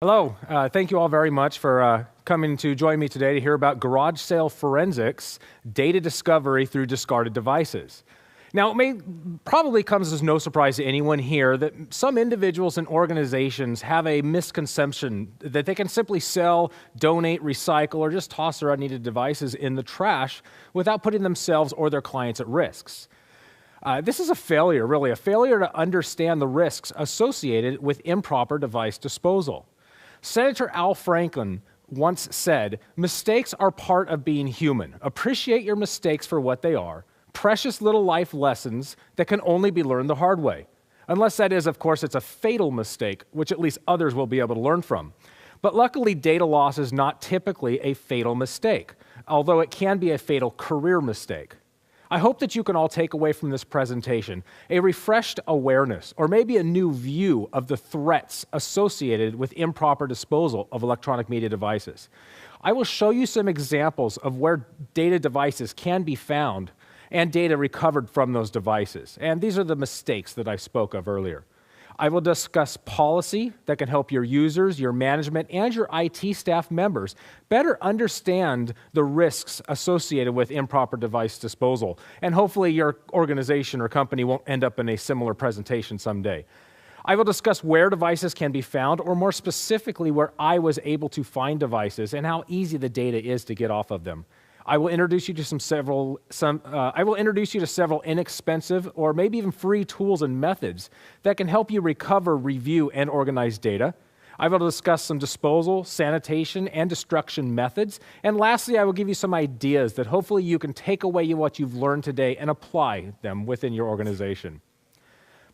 Hello, thank you all very much for coming to join me today to hear about garage sale forensics, data discovery through discarded devices. Now, probably comes as no surprise to anyone here that some individuals and organizations have a misconception that they can simply sell, donate, recycle, or just toss their unneeded devices in the trash without putting themselves or their clients at risks. This is a failure, really, a failure to understand the risks associated with improper device disposal. Senator Al Franken once said, "Mistakes are part of being human. Appreciate your mistakes for what they are, precious little life lessons that can only be learned the hard way." Unless that is, of course, it's a fatal mistake, which at least others will be able to learn from. But luckily, data loss is not typically a fatal mistake, although it can be a fatal career mistake. I hope that you can all take away from this presentation a refreshed awareness or maybe a new view of the threats associated with improper disposal of electronic media devices. I will show you some examples of where data devices can be found and data recovered from those devices. And these are the mistakes that I spoke of earlier. I will discuss policy that can help your users, your management, and your IT staff members better understand the risks associated with improper device disposal. And hopefully your organization or company won't end up in a similar presentation someday. I will discuss where devices can be found, or more specifically, where I was able to find devices and how easy the data is to get off of them. I will introduce you to several inexpensive or maybe even free tools and methods that can help you recover, review, and organize data. I will discuss some disposal, sanitation, and destruction methods. And lastly, I will give you some ideas that hopefully you can take away what you've learned today and apply them within your organization.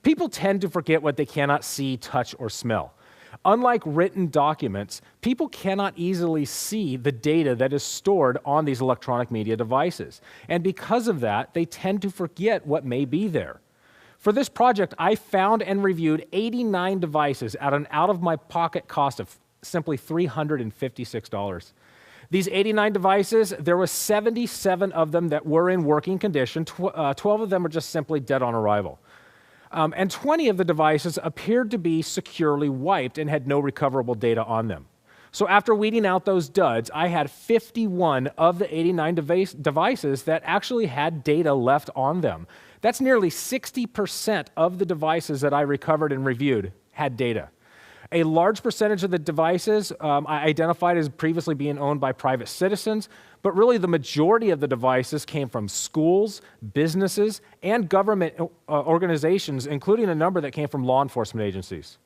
People tend to forget what they cannot see, touch, or smell. Unlike written documents, people cannot easily see the data that is stored on these electronic media devices. And because of that, they tend to forget what may be there. For this project, I found and reviewed 89 devices at an out-of-my-pocket cost of simply $356. These 89 devices, there were 77 of them that were in working condition. 12 of them were just simply dead on arrival. And 20 of the devices appeared to be securely wiped and had no recoverable data on them. So after weeding out those duds, I had 51 of the 89 devices that actually had data left on them. That's nearly 60% of the devices that I recovered and reviewed had data. A large percentage of the devices I identified as previously being owned by private citizens, but really the majority of the devices came from schools, businesses, and government organizations, including a number that came from law enforcement agencies.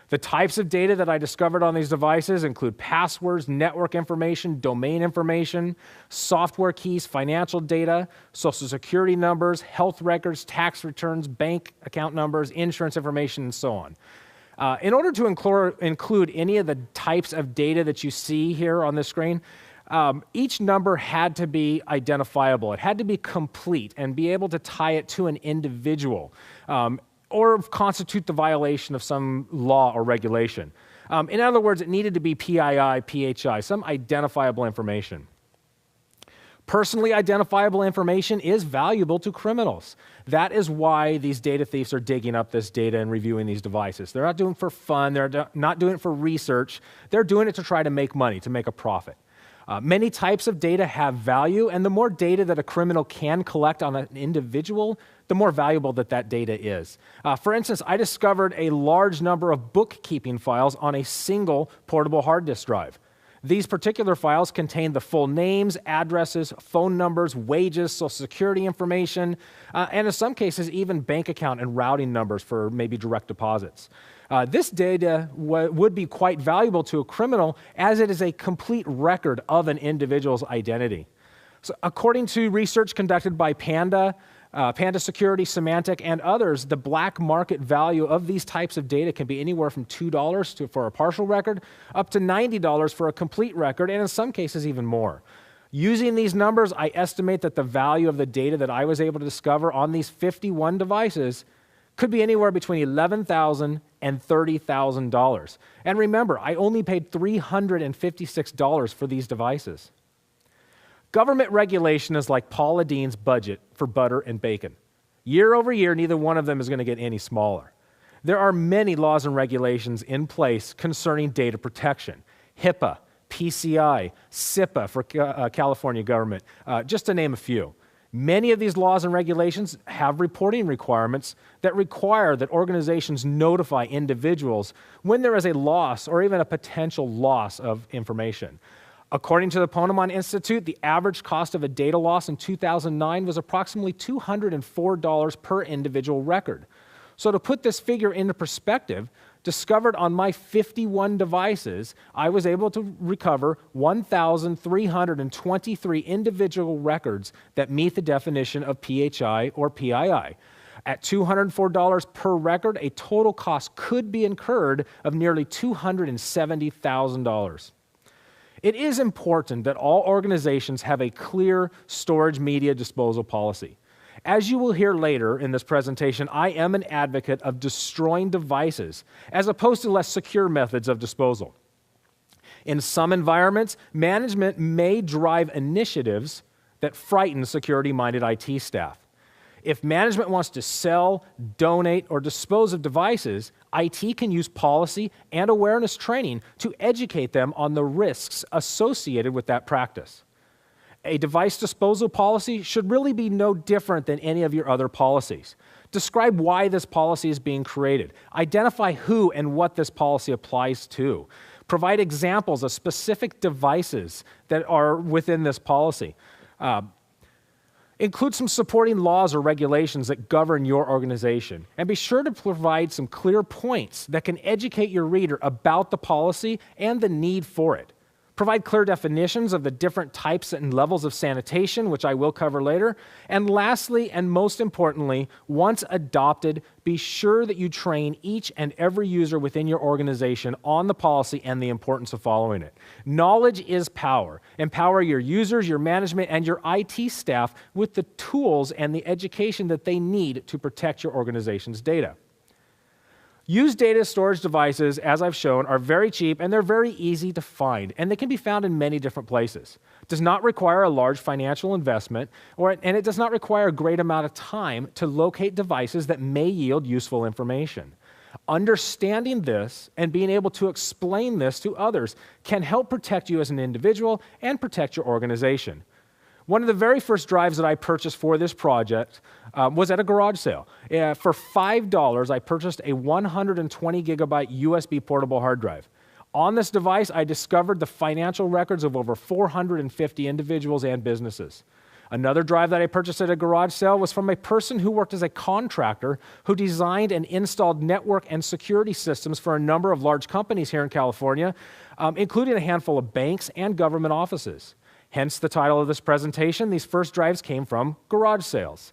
The types of data that I discovered on these devices include passwords, network information, domain information, software keys, financial data, social security numbers, health records, tax returns, bank account numbers, insurance information, and so on. In order to include any of the types of data that you see here on the screen, each number had to be identifiable. It had to be complete and be able to tie it to an individual or constitute the violation of some law or regulation. In other words, it needed to be PII, PHI, some identifiable information. Personally identifiable information is valuable to criminals. That is why these data thieves are digging up this data and reviewing these devices. They're not doing it for fun. They're not doing it for research. They're doing it to try to make money, to make a profit. Many types of data have value, and the more data that a criminal can collect on an individual, the more valuable that data is. For instance, I discovered a large number of bookkeeping files on a single portable hard disk drive. These particular files contain the full names, addresses, phone numbers, wages, social security information, and in some cases, even bank account and routing numbers for maybe direct deposits. This data would be quite valuable to a criminal as it is a complete record of an individual's identity. So according to research conducted by Panda Security, Symantec, and others, the black market value of these types of data can be anywhere from $2 for a partial record up to $90 for a complete record, and in some cases even more. Using these numbers, I estimate that the value of the data that I was able to discover on these 51 devices could be anywhere between $11,000 and $30,000. And remember, I only paid $356 for these devices. Government regulation is like Paula Deen's budget for butter and bacon. Year over year, neither one of them is going to get any smaller. There are many laws and regulations in place concerning data protection. HIPAA, PCI, SIPA for California government, just to name a few. Many of these laws and regulations have reporting requirements that require that organizations notify individuals when there is a loss or even a potential loss of information. According to the Ponemon Institute, the average cost of a data loss in 2009 was approximately $204 per individual record. So to put this figure into perspective, discovered on my 51 devices, I was able to recover 1,323 individual records that meet the definition of PHI or PII. At $204 per record, a total cost could be incurred of nearly $270,000. It is important that all organizations have a clear storage media disposal policy. As you will hear later in this presentation, I am an advocate of destroying devices as opposed to less secure methods of disposal. In some environments, management may drive initiatives that frighten security-minded IT staff. If management wants to sell, donate, or dispose of devices, IT can use policy and awareness training to educate them on the risks associated with that practice. A device disposal policy should really be no different than any of your other policies. Describe why this policy is being created. Identify who and what this policy applies to. Provide examples of specific devices that are within this policy. Include some supporting laws or regulations that govern your organization. And be sure to provide some clear points that can educate your reader about the policy and the need for it. Provide clear definitions of the different types and levels of sanitation, which I will cover later. And lastly, and most importantly, once adopted, be sure that you train each and every user within your organization on the policy and the importance of following it. Knowledge is power. Empower your users, your management, and your IT staff with the tools and the education that they need to protect your organization's data. Used data storage devices, as I've shown, are very cheap and they're very easy to find, and they can be found in many different places. It does not require a large financial investment, and it does not require a great amount of time to locate devices that may yield useful information. Understanding this and being able to explain this to others can help protect you as an individual and protect your organization. One of the very first drives that I purchased for this project was at a garage sale. For $5, I purchased a 120 gigabyte USB portable hard drive. On this device, I discovered the financial records of over 450 individuals and businesses. Another drive that I purchased at a garage sale was from a person who worked as a contractor who designed and installed network and security systems for a number of large companies here in California, including a handful of banks and government offices. Hence the title of this presentation. These first drives came from garage sales.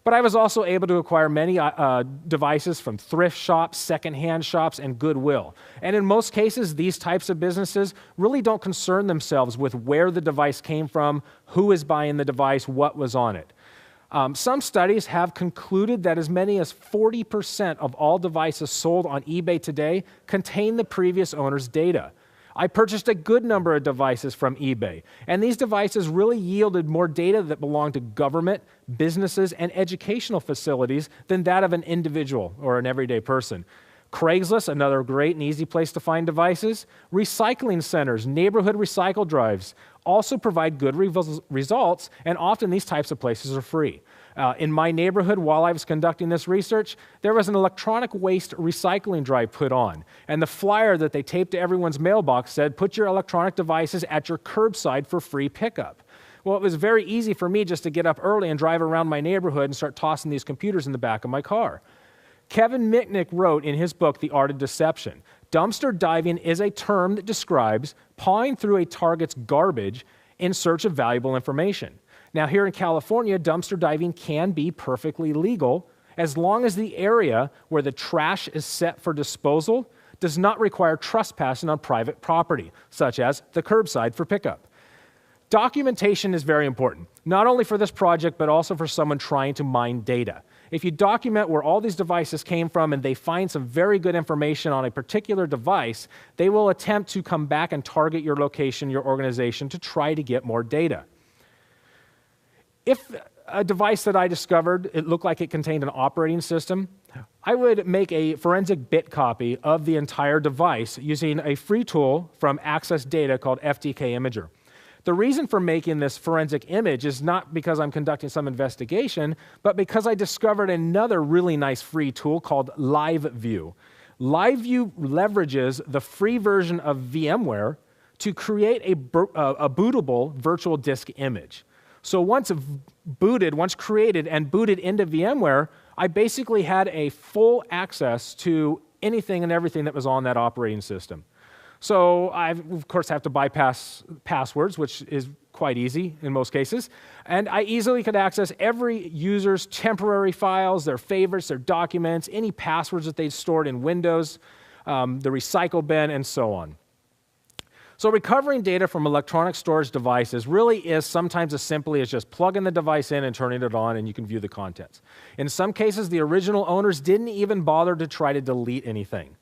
But I was also able to acquire many devices from thrift shops, secondhand shops, and Goodwill. And in most cases, these types of businesses really don't concern themselves with where the device came from, who is buying the device, what was on it. Some studies have concluded that as many as 40% of all devices sold on eBay today contain the previous owner's data. I purchased a good number of devices from eBay, and these devices really yielded more data that belonged to government, businesses, and educational facilities than that of an individual or an everyday person. Craigslist, another great and easy place to find devices. Recycling centers, neighborhood recycle drives also provide good results, and often these types of places are free. In my neighborhood, while I was conducting this research, there was an electronic waste recycling drive put on, and the flyer that they taped to everyone's mailbox said, "Put your electronic devices at your curbside for free pickup." Well, it was very easy for me just to get up early and drive around my neighborhood and start tossing these computers in the back of my car. Kevin Mitnick wrote in his book, The Art of Deception, dumpster diving is a term that describes pawing through a target's garbage in search of valuable information. Now, here in California, dumpster diving can be perfectly legal as long as the area where the trash is set for disposal does not require trespassing on private property, such as the curbside for pickup. Documentation is very important, not only for this project, but also for someone trying to mine data. If you document where all these devices came from and they find some very good information on a particular device, they will attempt to come back and target your location, your organization, to try to get more data. If a device that I discovered, it looked like it contained an operating system, I would make a forensic bit copy of the entire device using a free tool from Access Data called FTK Imager. The reason for making this forensic image is not because I'm conducting some investigation, but because I discovered another really nice free tool called LiveView. LiveView leverages the free version of VMware to create a bootable virtual disk image. So once created and booted into VMware, I basically had a full access to anything and everything that was on that operating system. So I, of course, have to bypass passwords, which is quite easy in most cases. And I easily could access every user's temporary files, their favorites, their documents, any passwords that they'd stored in Windows, the recycle bin, and so on. So recovering data from electronic storage devices really is sometimes as simply as just plugging the device in and turning it on and you can view the contents. In some cases, the original owners didn't even bother to try to delete anything.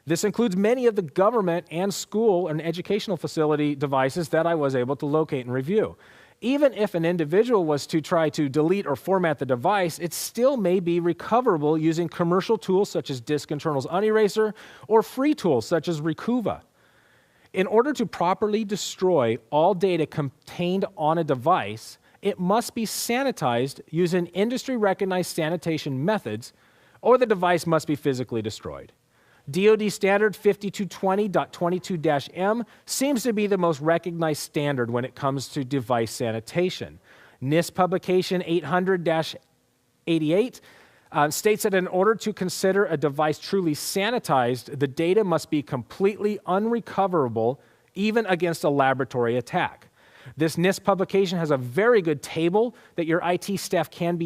This includes many of the government and school and educational facility devices that I was able to locate and review. Even if an individual was to try to delete or format the device, it still may be recoverable using commercial tools such as Disk Internals Uneraser or free tools such as Recuva. In order to properly destroy all data contained on a device, it must be sanitized using industry-recognized sanitation methods, or the device must be physically destroyed. DoD standard 5220.22-M seems to be the most recognized standard when it comes to device sanitation. NIST publication 800-88 states that in order to consider a device truly sanitized, the data must be completely unrecoverable, even against a laboratory attack. This NIST publication has a very good table that your IT staff can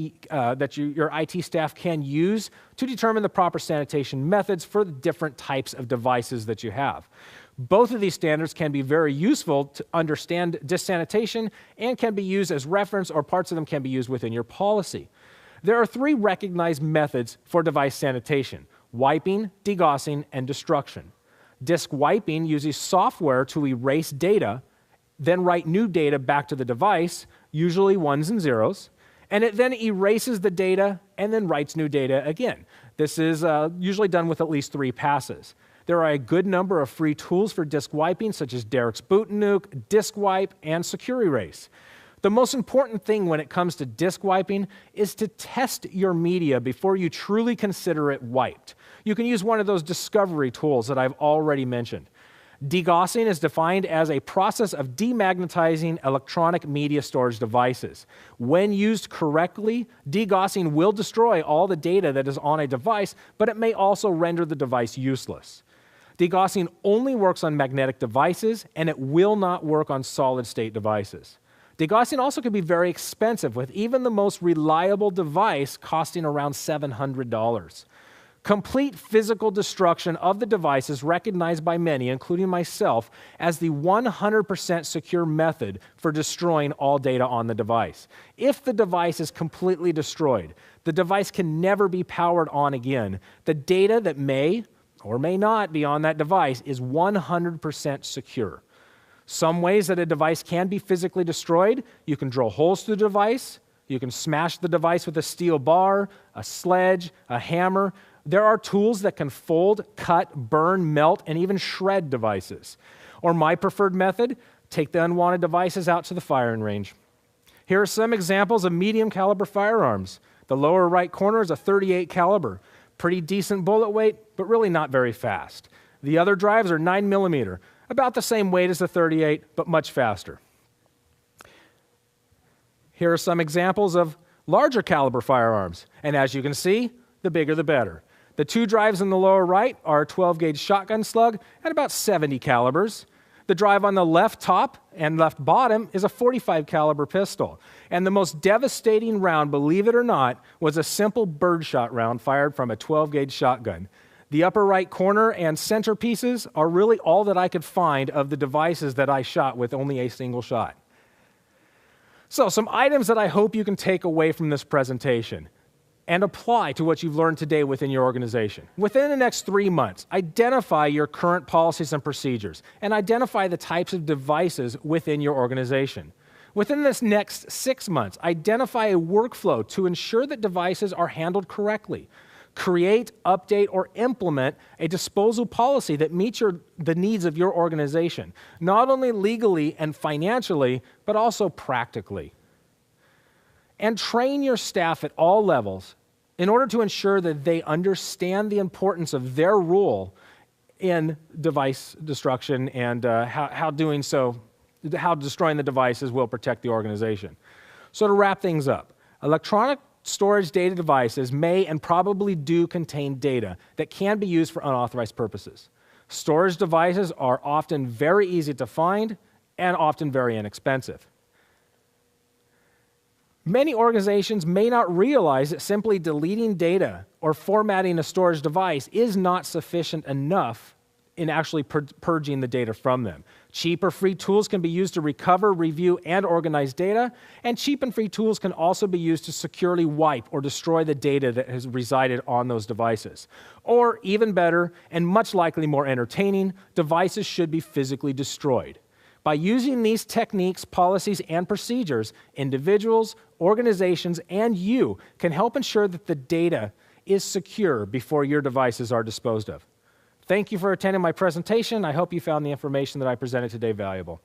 use to determine the proper sanitation methods for the different types of devices that you have. Both of these standards can be very useful to understand disk sanitation and can be used as reference, or parts of them can be used within your policy. There are 3 recognized methods for device sanitation: wiping, degaussing, and destruction. Disk wiping uses software to erase data, then write new data back to the device, usually ones and zeros, and it then erases the data and then writes new data again. This is usually done with at least 3 passes. There are a good number of free tools for disk wiping, such as Derek's Boot Nuke, Disk Wipe, and Secure Erase. The most important thing when it comes to disk wiping is to test your media before you truly consider it wiped. You can use one of those discovery tools that I've already mentioned. Degaussing is defined as a process of demagnetizing electronic media storage devices. When used correctly, degaussing will destroy all the data that is on a device, but it may also render the device useless. Degaussing only works on magnetic devices, and it will not work on solid-state devices. Degaussing also can be very expensive, with even the most reliable device costing around $700. Complete physical destruction of the device is recognized by many, including myself, as the 100% secure method for destroying all data on the device. If the device is completely destroyed, the device can never be powered on again. The data that may or may not be on that device is 100% secure. Some ways that a device can be physically destroyed: you can drill holes through the device, you can smash the device with a steel bar, a sledge, a hammer. There are tools that can fold, cut, burn, melt, and even shred devices. Or my preferred method: take the unwanted devices out to the firing range. Here are some examples of medium caliber firearms. The lower right corner is a .38 caliber. Pretty decent bullet weight, but really not very fast. The other drives are 9mm, about the same weight as the .38, but much faster. Here are some examples of larger caliber firearms, and as you can see, the bigger the better. The 2 drives in the lower right are a 12-gauge shotgun slug at about 70 calibers. The drive on the left top and left bottom is a .45 caliber pistol. And the most devastating round, believe it or not, was a simple birdshot round fired from a 12-gauge shotgun. The upper right corner and center pieces are really all that I could find of the devices that I shot with only a single shot. So, some items that I hope you can take away from this presentation and apply to what you've learned today within your organization. Within the next 3 months, identify your current policies and procedures, and identify the types of devices within your organization. Within this next 6 months, identify a workflow to ensure that devices are handled correctly. Create, update, or implement a disposal policy that meets the needs of your organization, not only legally and financially, but also practically. And train your staff at all levels in order to ensure that they understand the importance of their role in device destruction and how doing so, how destroying the devices will protect the organization. So to wrap things up, electronic storage data devices may and probably do contain data that can be used for unauthorized purposes. Storage devices are often very easy to find and often very inexpensive. Many organizations may not realize that simply deleting data or formatting a storage device is not sufficient enough in actually purging the data from them. Cheap or free tools can be used to recover, review, and organize data, and cheap and free tools can also be used to securely wipe or destroy the data that has resided on those devices. Or even better, and much likely more entertaining, devices should be physically destroyed. By using these techniques, policies, and procedures, individuals, organizations, and you can help ensure that the data is secure before your devices are disposed of. Thank you for attending my presentation. I hope you found the information that I presented today valuable.